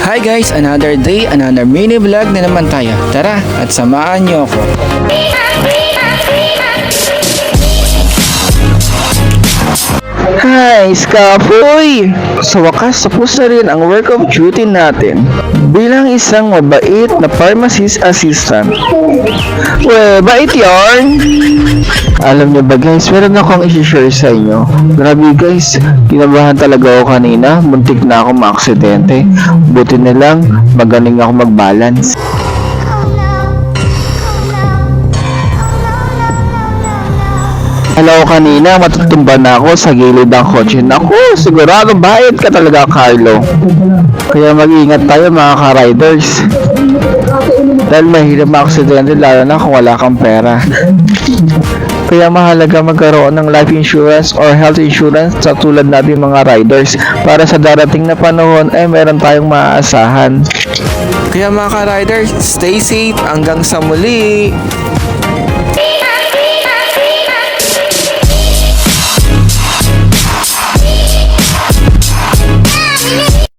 Hi guys, another day, another mini vlog na naman tayo. Tara at samahan niyo ako. Hi, Skapoy! Sa wakas, tapos na rin ang work of duty natin bilang isang mabait na pharmacist assistant. Bait yarn! Alam niyo ba guys, meron akong isi-share sa inyo. Grabe guys, kinabahan talaga ako kanina. Muntik na ako maaksidente. Buti na lang, magaling ako mag-balance. Hello, kanina matutumba na ako sa gilid ng kotse. Naku, sigurado bayad ka talaga, Carlo. Kaya mag-ingat tayo mga ka-riders. Dahil mahirap maaksidente lalo na kung wala kang pera. Kaya mahalaga magkaroon ng life insurance or health insurance sa tulad natin mga riders para sa darating na panahon ay meron tayong maaasahan. Kaya mga ka-riders, stay safe hanggang sa muli!